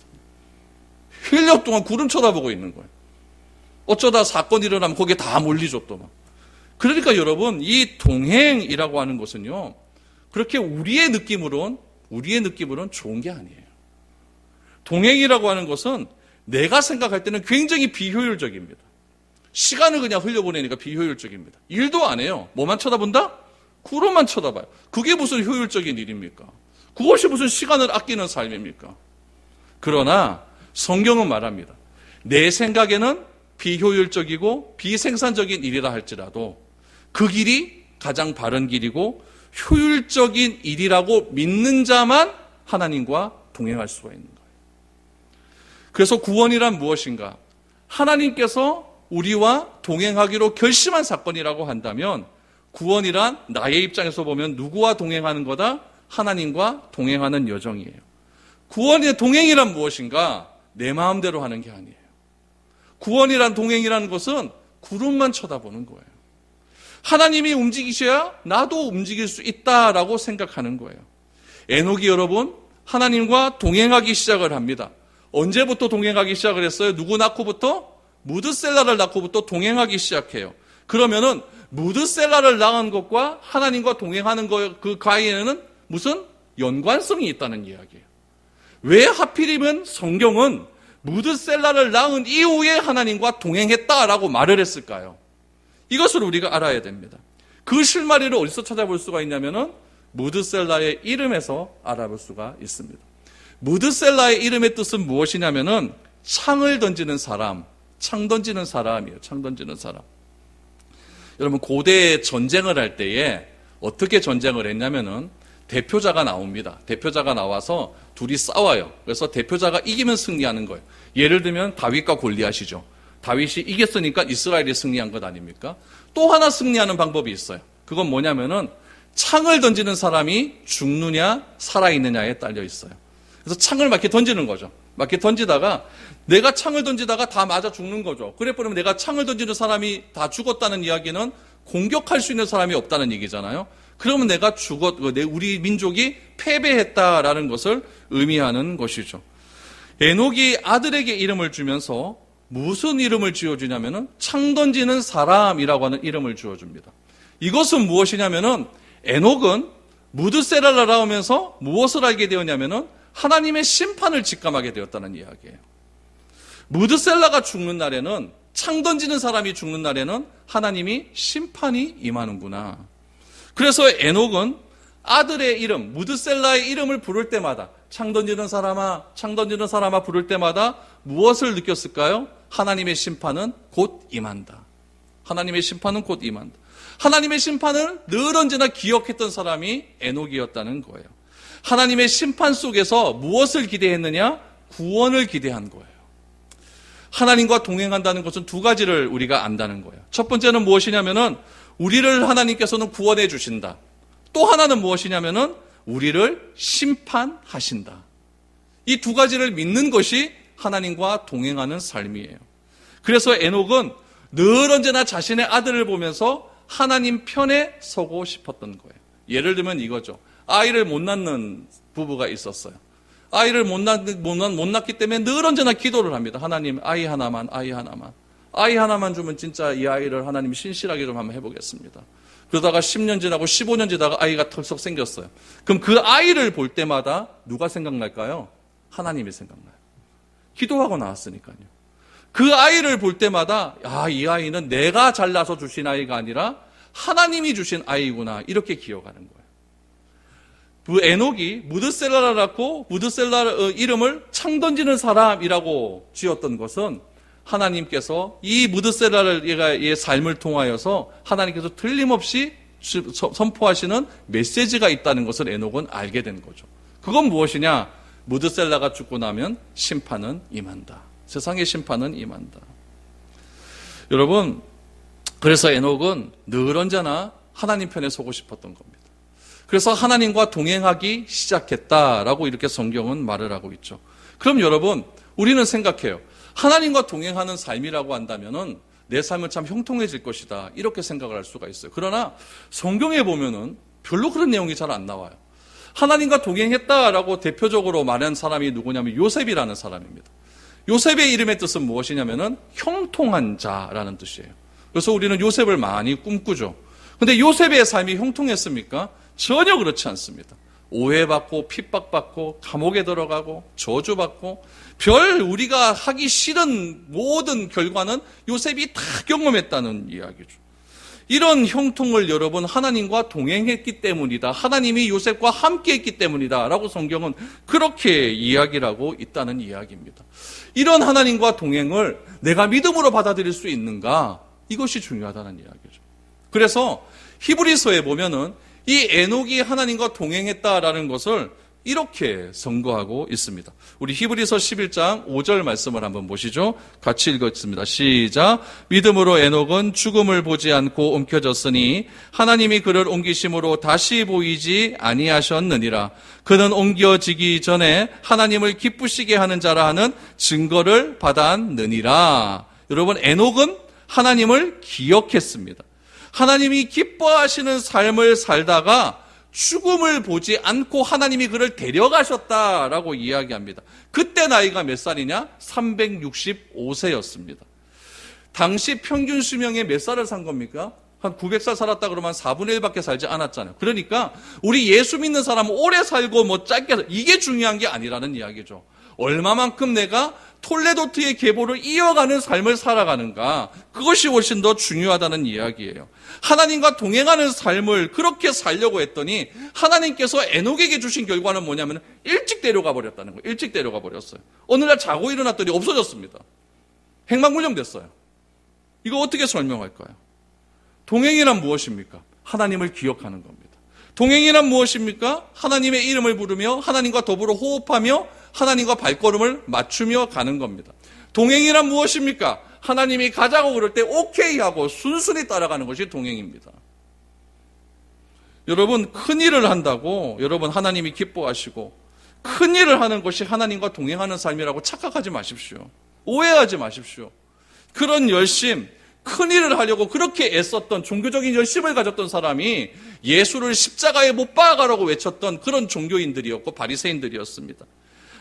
1년 동안 구름 쳐다보고 있는 거예요. 어쩌다 사건이 일어나면 거기에 다 몰리죠 또 막. 그러니까 여러분, 이 동행이라고 하는 것은요, 그렇게 우리의 느낌으로는 좋은 게 아니에요. 동행이라고 하는 것은 내가 생각할 때는 굉장히 비효율적입니다. 시간을 그냥 흘려보내니까 비효율적입니다. 일도 안 해요. 뭐만 쳐다본다? 구름만 쳐다봐요. 그게 무슨 효율적인 일입니까? 그것이 무슨 시간을 아끼는 삶입니까? 그러나 성경은 말합니다. 내 생각에는 비효율적이고 비생산적인 일이라 할지라도 그 길이 가장 바른 길이고 효율적인 일이라고 믿는 자만 하나님과 동행할 수가 있는 거예요. 그래서 구원이란 무엇인가? 하나님께서 우리와 동행하기로 결심한 사건이라고 한다면 구원이란 나의 입장에서 보면 누구와 동행하는 거다? 하나님과 동행하는 여정이에요. 구원의 동행이란 무엇인가? 내 마음대로 하는 게 아니에요. 구원이란 동행이라는 것은 구름만 쳐다보는 거예요. 하나님이 움직이셔야 나도 움직일 수 있다라고 생각하는 거예요. 에녹이 여러분 하나님과 동행하기 시작을 합니다. 언제부터 동행하기 시작을 했어요? 누구 낳고부터? 무드셀라를 낳고부터 동행하기 시작해요. 그러면은 무드셀라를 낳은 것과 하나님과 동행하는 것, 그 가에는 무슨 연관성이 있다는 이야기예요. 왜 하필이면 성경은 무드셀라를 낳은 이후에 하나님과 동행했다라고 말을 했을까요? 이것을 우리가 알아야 됩니다. 그 실마리를 어디서 찾아볼 수가 있냐면은 무드셀라의 이름에서 알아볼 수가 있습니다. 무드셀라의 이름의 뜻은 무엇이냐면은 창을 던지는 사람, 창 던지는 사람이에요. 창 던지는 사람. 여러분, 고대 전쟁을 할 때에 어떻게 전쟁을 했냐면은 대표자가 나옵니다. 대표자가 나와서 둘이 싸워요. 그래서 대표자가 이기면 승리하는 거예요. 예를 들면 다윗과 골리앗이죠. 다윗이 이겼으니까 이스라엘이 승리한 것 아닙니까? 또 하나 승리하는 방법이 있어요. 그건 뭐냐면은 창을 던지는 사람이 죽느냐 살아있느냐에 딸려 있어요. 그래서 창을 막 이렇게 던지는 거죠. 막 이렇게 던지다가 내가 창을 던지다가 다 맞아 죽는 거죠. 그래 버리면 내가 창을 던지는 사람이 다 죽었다는 이야기는 공격할 수 있는 사람이 없다는 얘기잖아요. 그러면 내가 우리 민족이 패배했다라는 것을 의미하는 것이죠. 에녹이 아들에게 이름을 주면서 무슨 이름을 지어주냐면은 창 던지는 사람이라고 하는 이름을 지어줍니다. 이것은 무엇이냐면은 에녹은 무드셀라를 낳으면서 무엇을 알게 되었냐면은 하나님의 심판을 직감하게 되었다는 이야기예요. 무드셀라가 죽는 날에는, 창 던지는 사람이 죽는 날에는 하나님이 심판이 임하는구나. 그래서 에녹은 아들의 이름, 무드셀라의 이름을 부를 때마다 창 던지는 사람아, 창 던지는 사람아 부를 때마다 무엇을 느꼈을까요? 하나님의 심판은 곧 임한다. 하나님의 심판은 곧 임한다. 하나님의 심판을 늘 언제나 기억했던 사람이 에녹이었다는 거예요. 하나님의 심판 속에서 무엇을 기대했느냐? 구원을 기대한 거예요. 하나님과 동행한다는 것은 두 가지를 우리가 안다는 거예요. 첫 번째는 무엇이냐면은 우리를 하나님께서는 구원해 주신다. 또 하나는 무엇이냐면은 우리를 심판하신다. 이 두 가지를 믿는 것이 하나님과 동행하는 삶이에요. 그래서 에녹은 늘 언제나 자신의 아들을 보면서 하나님 편에 서고 싶었던 거예요. 예를 들면 이거죠. 아이를 못 낳는 부부가 있었어요. 아이를 못 낳기 때문에 늘 언제나 기도를 합니다. 하나님, 아이 하나만. 아이 하나만 주면 진짜 이 아이를 하나님이 신실하게 좀 한번 해보겠습니다. 그러다가 10년 지나고 15년 지나가 아이가 털썩 생겼어요. 그럼 그 아이를 볼 때마다 누가 생각날까요? 하나님이 생각나요. 기도하고 나왔으니까요. 그 아이를 볼 때마다 이 아이는 내가 잘나서 주신 아이가 아니라 하나님이 주신 아이구나, 이렇게 기억하는 거예요. 그 에녹이 무드셀라를 낳고 무드셀라 이름을 창 던지는 사람이라고 지었던 것은 하나님께서 이 무드셀라의 삶을 통하여서 하나님께서 틀림없이 선포하시는 메시지가 있다는 것을 에녹은 알게 된 거죠. 그건 무엇이냐? 무드셀라가 죽고 나면 심판은 임한다. 세상의 심판은 임한다. 여러분, 그래서 에녹은 늘 언제나 하나님 편에 서고 싶었던 겁니다. 그래서 하나님과 동행하기 시작했다라고 이렇게 성경은 말을 하고 있죠. 그럼 여러분, 우리는 생각해요. 하나님과 동행하는 삶이라고 한다면은 내 삶은 참 형통해질 것이다, 이렇게 생각을 할 수가 있어요. 그러나 성경에 보면은 별로 그런 내용이 잘 안 나와요. 하나님과 동행했다라고 대표적으로 말한 사람이 누구냐면 요셉이라는 사람입니다. 요셉의 이름의 뜻은 무엇이냐면은 형통한 자라는 뜻이에요. 그래서 우리는 요셉을 많이 꿈꾸죠. 근데 요셉의 삶이 형통했습니까? 전혀 그렇지 않습니다. 오해받고 핍박받고 감옥에 들어가고 저주받고 우리가 하기 싫은 모든 결과는 요셉이 다 경험했다는 이야기죠. 이런 형통을 여러분 하나님과 동행했기 때문이다. 하나님이 요셉과 함께했기 때문이다 라고 성경은 그렇게 이야기를 하고 있다는 이야기입니다. 이런 하나님과 동행을 내가 믿음으로 받아들일 수 있는가? 이것이 중요하다는 이야기죠. 그래서 히브리서에 보면은 이 에녹이 하나님과 동행했다라는 것을 이렇게 선고하고 있습니다. 우리 히브리서 11장 5절 말씀을 한번 보시죠. 같이 읽겠습니다. 시작. 믿음으로 에녹은 죽음을 보지 않고 옮겨졌으니 하나님이 그를 옮기심으로 다시 보이지 아니하셨느니라. 그는 옮겨지기 전에 하나님을 기쁘시게 하는 자라 하는 증거를 받았느니라. 여러분, 에녹은 하나님을 기억했습니다. 하나님이 기뻐하시는 삶을 살다가 죽음을 보지 않고 하나님이 그를 데려가셨다라고 이야기합니다. 그때 나이가 몇 살이냐? 365세였습니다. 당시 평균 수명에 몇 살을 산 겁니까? 한 900살 살았다 그러면 4분의 1밖에 살지 않았잖아요. 그러니까 우리 예수 믿는 사람은 오래 살고 짧게 이게 중요한 게 아니라는 이야기죠. 얼마만큼 내가 톨레도트의 계보를 이어가는 삶을 살아가는가, 그것이 훨씬 더 중요하다는 이야기예요. 하나님과 동행하는 삶을 그렇게 살려고 했더니 하나님께서 에녹에게 주신 결과는 뭐냐면 일찍 데려가 버렸다는 거예요. 일찍 데려가 버렸어요. 어느 날 자고 일어났더니 없어졌습니다. 행방불명됐어요. 이거 어떻게 설명할까요? 동행이란 무엇입니까? 하나님을 기억하는 겁니다. 동행이란 무엇입니까? 하나님의 이름을 부르며 하나님과 더불어 호흡하며 하나님과 발걸음을 맞추며 가는 겁니다. 동행이란 무엇입니까? 하나님이 가자고 그럴 때 오케이 하고 순순히 따라가는 것이 동행입니다. 여러분, 큰 일을 한다고 여러분 하나님이 기뻐하시고 큰 일을 하는 것이 하나님과 동행하는 삶이라고 착각하지 마십시오. 오해하지 마십시오. 그런 열심, 큰 일을 하려고 그렇게 애썼던 종교적인 열심을 가졌던 사람이 예수를 십자가에 못 박아가라고 외쳤던 그런 종교인들이었고 바리새인들이었습니다.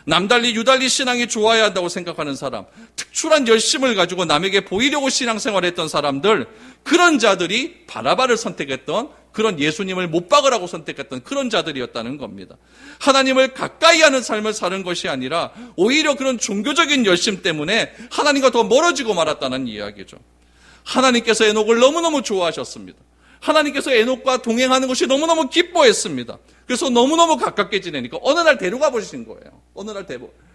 남달리 유달리 신앙이 좋아야 한다고 생각하는 사람, 특출한 열심을 가지고 남에게 보이려고 신앙생활을 했던 사람들, 그런 자들이 바라바를 선택했던, 그런 예수님을 못 박으라고 선택했던 그런 자들이었다는 겁니다. 하나님을 가까이 하는 삶을 사는 것이 아니라 오히려 그런 종교적인 열심 때문에 하나님과 더 멀어지고 말았다는 이야기죠. 하나님께서 에녹을 너무너무 좋아하셨습니다. 하나님께서 에녹과 동행하는 것이 너무너무 기뻐했습니다. 그래서 너무너무 가깝게 지내니까 어느 날 데려가 보신 거예요. 어느 날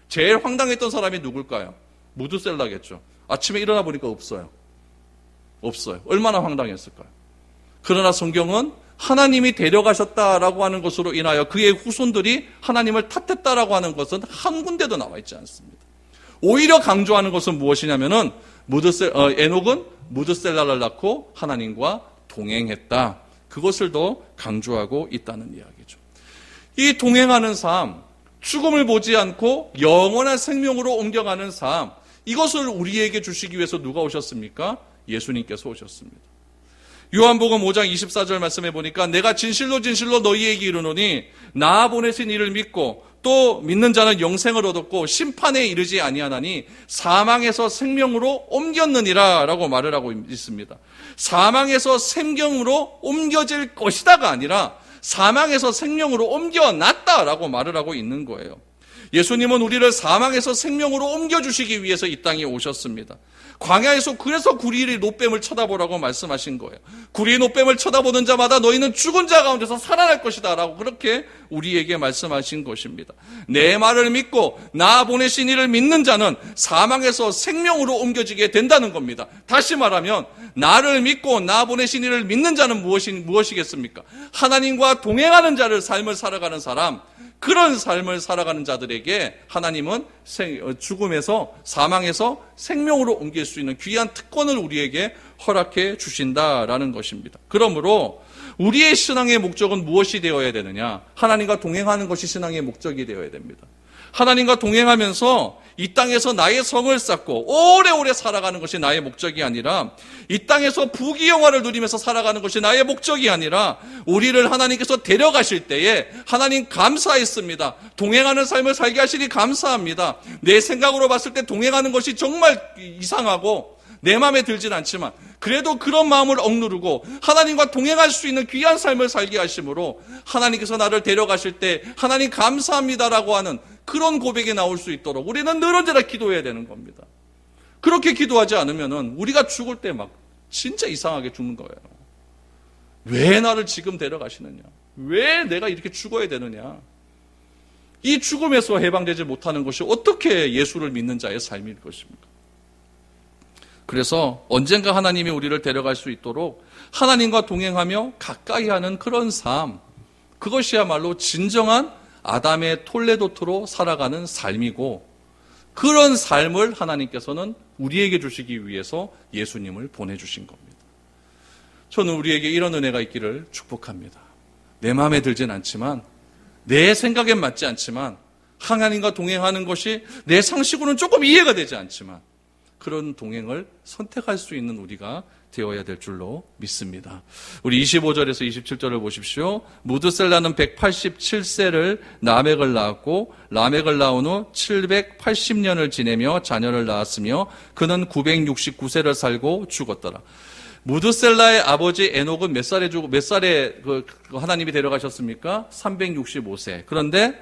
제일 황당했던 사람이 누굴까요? 무드셀라겠죠. 아침에 일어나 보니까 없어요. 없어요. 얼마나 황당했을까요? 그러나 성경은 하나님이 데려가셨다라고 하는 것으로 인하여 그의 후손들이 하나님을 탓했다라고 하는 것은 한 군데도 나와 있지 않습니다. 오히려 강조하는 것은 무엇이냐면은 에녹은 무드셀라를 낳고 하나님과 동행했다. 그것을 더 강조하고 있다는 이야기죠. 이 동행하는 삶, 죽음을 보지 않고 영원한 생명으로 옮겨가는 삶, 이것을 우리에게 주시기 위해서 누가 오셨습니까? 예수님께서 오셨습니다. 요한복음 5장 24절 말씀해 보니까 내가 진실로 진실로 너희에게 이르노니 나 보내신 이를 믿고 또 믿는 자는 영생을 얻었고 심판에 이르지 아니하나니 사망에서 생명으로 옮겼느니라 라고 말을 하고 있습니다. 사망에서 생명으로 옮겨질 것이다가 아니라 사망에서 생명으로 옮겨놨다라고 말을 하고 있는 거예요. 예수님은 우리를 사망에서 생명으로 옮겨주시기 위해서 이 땅에 오셨습니다. 광야에서 그래서 구리의 노뱀을 쳐다보라고 말씀하신 거예요. 구리의 노뱀을 쳐다보는 자마다 너희는 죽은 자 가운데서 살아날 것이다 라고 그렇게 우리에게 말씀하신 것입니다. 내 말을 믿고 나 보내신 이를 믿는 자는 사망에서 생명으로 옮겨지게 된다는 겁니다. 다시 말하면 나를 믿고 나 보내신 이를 믿는 자는 무엇이겠습니까? 하나님과 동행하는 자를 삶을 살아가는 사람, 그런 삶을 살아가는 자들에게 하나님은 죽음에서 사망에서 생명으로 옮길 수 있는 귀한 특권을 우리에게 허락해 주신다라는 것입니다. 그러므로 우리의 신앙의 목적은 무엇이 되어야 되느냐? 하나님과 동행하는 것이 신앙의 목적이 되어야 됩니다. 하나님과 동행하면서 이 땅에서 나의 성을 쌓고 오래오래 살아가는 것이 나의 목적이 아니라 이 땅에서 부귀영화를 누리면서 살아가는 것이 나의 목적이 아니라 우리를 하나님께서 데려가실 때에 하나님 감사했습니다. 동행하는 삶을 살게 하시니 감사합니다. 내 생각으로 봤을 때 동행하는 것이 정말 이상하고 내 마음에 들진 않지만 그래도 그런 마음을 억누르고 하나님과 동행할 수 있는 귀한 삶을 살게 하심으로 하나님께서 나를 데려가실 때 하나님 감사합니다라고 하는 그런 고백이 나올 수 있도록 우리는 늘 언제나 기도해야 되는 겁니다. 그렇게 기도하지 않으면은 우리가 죽을 때 막 진짜 이상하게 죽는 거예요. 왜 나를 지금 데려가시느냐? 왜 내가 이렇게 죽어야 되느냐? 이 죽음에서 해방되지 못하는 것이 어떻게 예수를 믿는 자의 삶일 것입니까? 그래서 언젠가 하나님이 우리를 데려갈 수 있도록 하나님과 동행하며 가까이 하는 그런 삶, 그것이야말로 진정한 아담의 톨레도트로 살아가는 삶이고 그런 삶을 하나님께서는 우리에게 주시기 위해서 예수님을 보내주신 겁니다. 저는 우리에게 이런 은혜가 있기를 축복합니다. 내 마음에 들진 않지만 내 생각엔 맞지 않지만 하나님과 동행하는 것이 내 상식으로는 조금 이해가 되지 않지만 그런 동행을 선택할 수 있는 우리가 되어야 될 줄로 믿습니다. 우리 25절에서 27절을 보십시오. 무드셀라는 187세를 라멕을 낳았고 라멕을 낳은 후 780년을 지내며 자녀를 낳았으며 그는 969세를 살고 죽었더라. 무드셀라의 아버지 에녹은 몇 살에 하나님이 데려가셨습니까? 365세. 그런데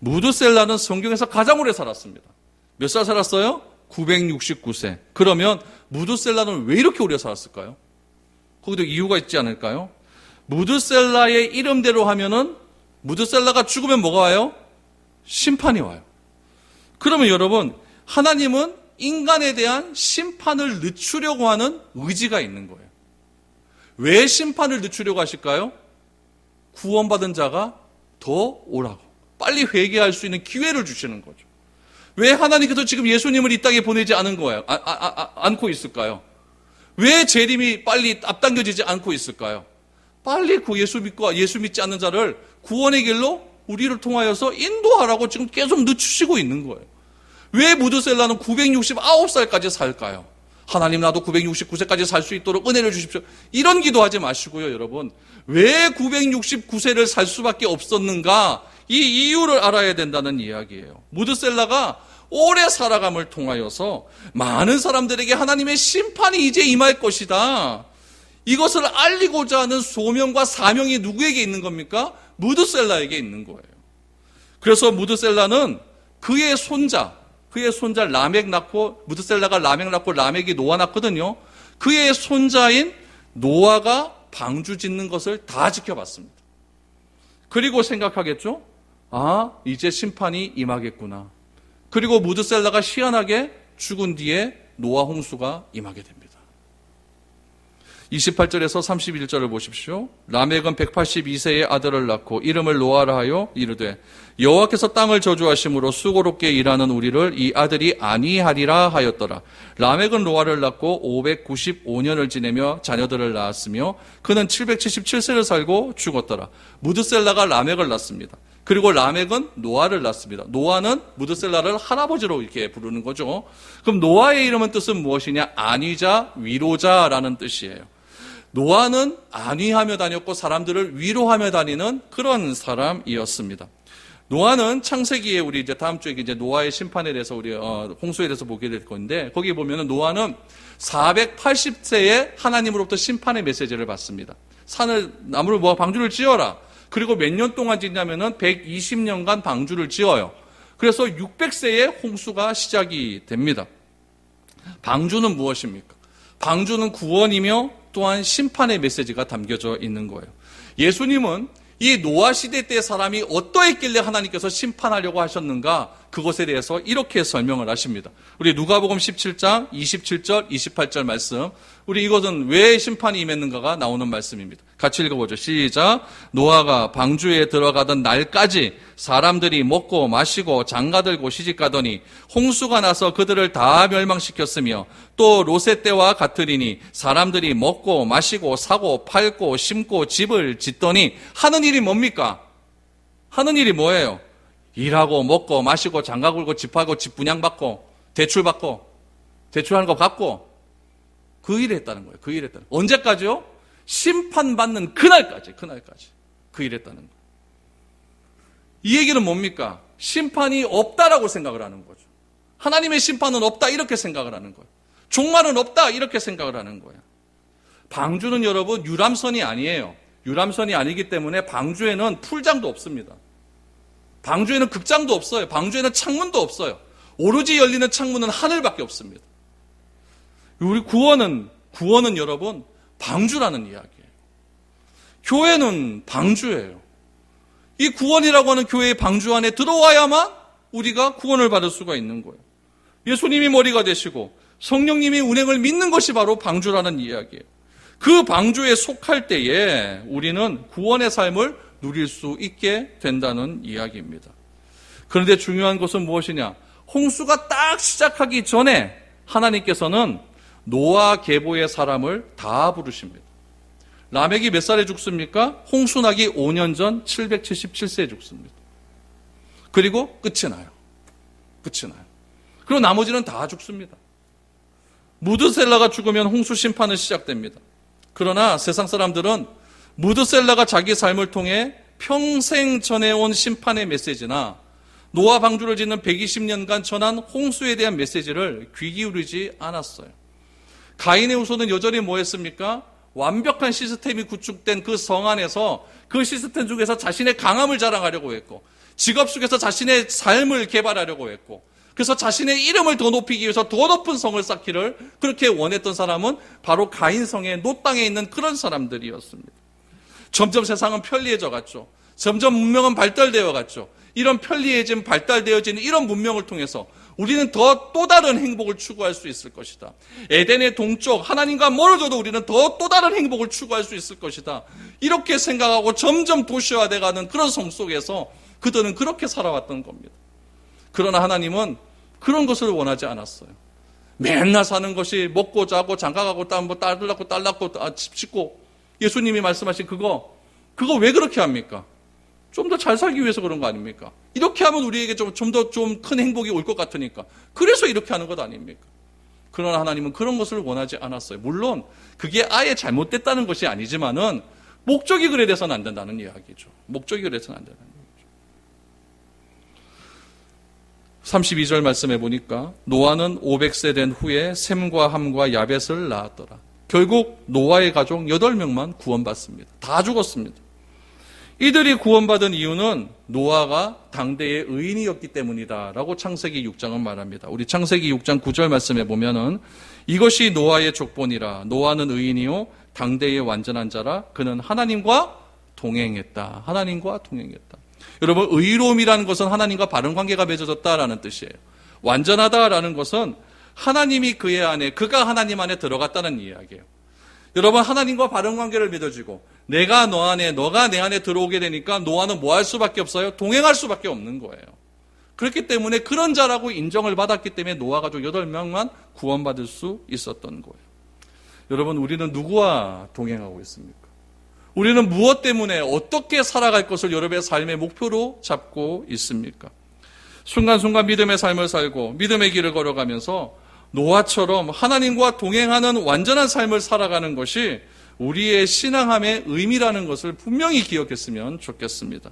무드셀라는 성경에서 가장 오래 살았습니다. 몇 살 살았어요? 969세. 그러면 무드셀라는 왜 이렇게 오래 살았을까요? 거기도 이유가 있지 않을까요? 무드셀라의 이름대로 하면은 무드셀라가 죽으면 뭐가 와요? 심판이 와요. 그러면 여러분, 하나님은 인간에 대한 심판을 늦추려고 하는 의지가 있는 거예요. 왜 심판을 늦추려고 하실까요? 구원받은 자가 더 오라고, 빨리 회개할 수 있는 기회를 주시는 거죠. 왜 하나님께서 지금 예수님을 이 땅에 보내지 않은 거예요? 않고 있을까요? 왜 재림이 빨리 앞당겨지지 않고 있을까요? 빨리 그 예수 믿고 예수 믿지 않는 자를 구원의 길로 우리를 통하여서 인도하라고 지금 계속 늦추시고 있는 거예요. 왜 무드셀라는 969살까지 살까요? 하나님, 나도 969세까지 살 수 있도록 은혜를 주십시오. 이런 기도하지 마시고요, 여러분. 왜 969세를 살 수밖에 없었는가? 이 이유를 알아야 된다는 이야기예요. 무드셀라가 오래 살아감을 통하여서 많은 사람들에게 하나님의 심판이 이제 임할 것이다, 이것을 알리고자 하는 소명과 사명이 누구에게 있는 겁니까? 무드셀라에게 있는 거예요. 그래서 무드셀라는 그의 손자 라멕 낳고, 무드셀라가 라멕 낳고 라멕이 노아 낳거든요. 그의 손자인 노아가 방주 짓는 것을 다 지켜봤습니다. 그리고 생각하겠죠? 이제 심판이 임하겠구나. 그리고 무드셀라가 희한하게 죽은 뒤에 노아 홍수가 임하게 됩니다. 28절에서 31절을 보십시오. 라멕은 182세의 아들을 낳고 이름을 노아라 하여 이르되, 여호와께서 땅을 저주하심으로 수고롭게 일하는 우리를 이 아들이 안위하리라 하였더라. 라멕은 노아를 낳고 595년을 지내며 자녀들을 낳았으며 그는 777세를 살고 죽었더라. 무드셀라가 라멕을 낳습니다. 그리고 라멕은 노아를 낳습니다. 노아는 무드셀라를 할아버지로 이렇게 부르는 거죠. 그럼 노아의 이름은 뜻은 무엇이냐? 안위자, 위로자라는 뜻이에요. 노아는 안위하며 다녔고 사람들을 위로하며 다니는 그런 사람이었습니다. 노아는 창세기에 우리 이제 다음 주에 이제 노아의 심판에 대해서 우리 홍수에 대해서 보게 될 건데, 거기 보면은 노아는 480세에 하나님으로부터 심판의 메시지를 받습니다. 나무를 방주를 지어라. 그리고 몇 년 동안 짓냐면은 120년간 방주를 지어요. 그래서 600세에 홍수가 시작이 됩니다. 방주는 무엇입니까? 방주는 구원이며 또한 심판의 메시지가 담겨져 있는 거예요. 예수님은 이 노아 시대 때 사람이 어떠했길래 하나님께서 심판하려고 하셨는가, 그것에 대해서 이렇게 설명을 하십니다. 우리 누가복음 17장 27절 28절 말씀, 우리 이것은 왜 심판이 임했는가가 나오는 말씀입니다. 같이 읽어보죠. 시작. 노아가 방주에 들어가던 날까지 사람들이 먹고 마시고 장가들고 시집가더니 홍수가 나서 그들을 다 멸망시켰으며, 또 롯의 때와 같으리니 사람들이 먹고 마시고 사고 팔고 심고 집을 짓더니 하는 일이 뭡니까? 하는 일이 뭐예요? 일하고 먹고 마시고 장가 굴고 집하고 집 분양받고 대출받고 대출하는 거 갚고 그 일을 했다는 거예요. 그 일을 했다는 거예요. 언제까지요? 심판받는 그날까지 그 일을 했다는 거예요. 이 얘기는 뭡니까? 심판이 없다라고 생각을 하는 거죠. 하나님의 심판은 없다 이렇게 생각을 하는 거예요. 종말은 없다 이렇게 생각을 하는 거예요. 방주는 여러분 유람선이 아니에요. 유람선이 아니기 때문에 방주에는 풀장도 없습니다. 방주에는 극장도 없어요. 방주에는 창문도 없어요. 오로지 열리는 창문은 하늘밖에 없습니다. 우리 구원은 여러분 방주라는 이야기예요. 교회는 방주예요. 이 구원이라고 하는 교회의 방주 안에 들어와야만 우리가 구원을 받을 수가 있는 거예요. 예수님이 머리가 되시고 성령님이 운행을 믿는 것이 바로 방주라는 이야기예요. 그 방주에 속할 때에 우리는 구원의 삶을 누릴 수 있게 된다는 이야기입니다. 그런데 중요한 것은 무엇이냐? 홍수가 딱 시작하기 전에 하나님께서는 노아 계보의 사람을 다 부르십니다. 라멕이 몇 살에 죽습니까? 홍수 나기 5년 전 777세에 죽습니다. 그리고 끝이 나요. 그리고 나머지는 다 죽습니다. 무드셀라가 죽으면 홍수 심판은 시작됩니다. 그러나 세상 사람들은 무드셀라가 자기 삶을 통해 평생 전해온 심판의 메시지나 노아 방주를 짓는 120년간 전한 홍수에 대한 메시지를 귀 기울이지 않았어요. 가인의 후손은 여전히 뭐 했습니까? 완벽한 시스템이 구축된 그 성 안에서 그 시스템 중에서 자신의 강함을 자랑하려고 했고, 직업 속에서 자신의 삶을 개발하려고 했고, 그래서 자신의 이름을 더 높이기 위해서 더 높은 성을 쌓기를 그렇게 원했던 사람은 바로 가인성의 노땅에 있는 그런 사람들이었습니다. 점점 세상은 편리해져 갔죠. 점점 문명은 발달되어 갔죠. 이런 편리해진 발달되어지는 이런 문명을 통해서 우리는 또 다른 행복을 추구할 수 있을 것이다. 에덴의 동쪽 하나님과 멀어져도 우리는 또 다른 행복을 추구할 수 있을 것이다. 이렇게 생각하고 점점 도시화돼가는 그런 성 속에서 그들은 그렇게 살아왔던 겁니다. 그러나 하나님은 그런 것을 원하지 않았어요. 맨날 사는 것이 먹고 자고 장가가고 딸 낳고 집 짓고, 예수님이 말씀하신 그거 왜 그렇게 합니까? 좀 더 잘 살기 위해서 그런 거 아닙니까? 이렇게 하면 우리에게 좀 더 큰 행복이 올 것 같으니까. 그래서 이렇게 하는 것 아닙니까? 그러나 하나님은 그런 것을 원하지 않았어요. 물론 그게 아예 잘못됐다는 것이 아니지만은 목적이 그래 돼서는 안 된다는 이야기죠. 목적이 그래 돼서는 안 된다는 이야기죠. 32절 말씀해 보니까 노아는 500세 된 후에 셈과 함과 야벳을 낳았더라. 결국 노아의 가족 8명만 구원받습니다. 다 죽었습니다. 이들이 구원받은 이유는 노아가 당대의 의인이었기 때문이다라고 창세기 6장은 말합니다. 우리 창세기 6장 9절 말씀해 보면은 이것이 노아의 족본이라. 노아는 의인이요 당대의 완전한 자라. 그는 하나님과 동행했다. 하나님과 동행했다. 여러분, 의로움이라는 것은 하나님과 바른 관계가 맺어졌다라는 뜻이에요. 완전하다라는 것은 하나님이 그가 하나님 안에 들어갔다는 이야기예요. 여러분, 하나님과 바른 관계를 맺어지고 내가 너 안에, 너가 내 안에 들어오게 되니까 노아는 뭐 할 수밖에 없어요? 동행할 수밖에 없는 거예요. 그렇기 때문에 그런 자라고 인정을 받았기 때문에 노아 가족 8명만 구원받을 수 있었던 거예요. 여러분, 우리는 누구와 동행하고 있습니까? 우리는 무엇 때문에 어떻게 살아갈 것을 여러분의 삶의 목표로 잡고 있습니까? 순간순간 믿음의 삶을 살고 믿음의 길을 걸어가면서 노아처럼 하나님과 동행하는 완전한 삶을 살아가는 것이 우리의 신앙함의 의미라는 것을 분명히 기억했으면 좋겠습니다.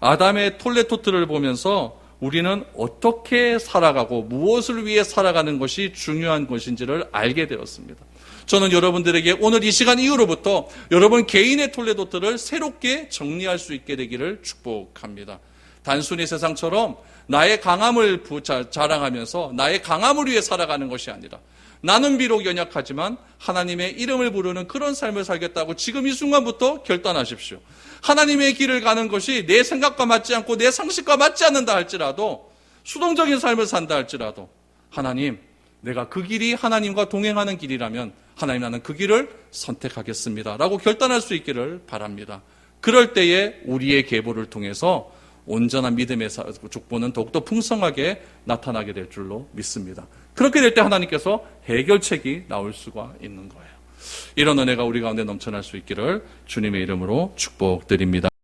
아담의 톨레토트를 보면서 우리는 어떻게 살아가고 무엇을 위해 살아가는 것이 중요한 것인지를 알게 되었습니다. 저는 여러분들에게 오늘 이 시간 이후로부터 여러분 개인의 톨레토트를 새롭게 정리할 수 있게 되기를 축복합니다. 단순히 세상처럼 나의 강함을 자랑하면서 나의 강함을 위해 살아가는 것이 아니라 나는 비록 연약하지만 하나님의 이름을 부르는 그런 삶을 살겠다고 지금 이 순간부터 결단하십시오. 하나님의 길을 가는 것이 내 생각과 맞지 않고 내 상식과 맞지 않는다 할지라도, 수동적인 삶을 산다 할지라도, 하나님, 내가 그 길이 하나님과 동행하는 길이라면 하나님, 나는 그 길을 선택하겠습니다 라고 결단할 수 있기를 바랍니다. 그럴 때에 우리의 계보를 통해서 온전한 믿음의 족보는 더욱더 풍성하게 나타나게 될 줄로 믿습니다. 그렇게 될 때 하나님께서 해결책이 나올 수가 있는 거예요. 이런 은혜가 우리 가운데 넘쳐날 수 있기를 주님의 이름으로 축복드립니다.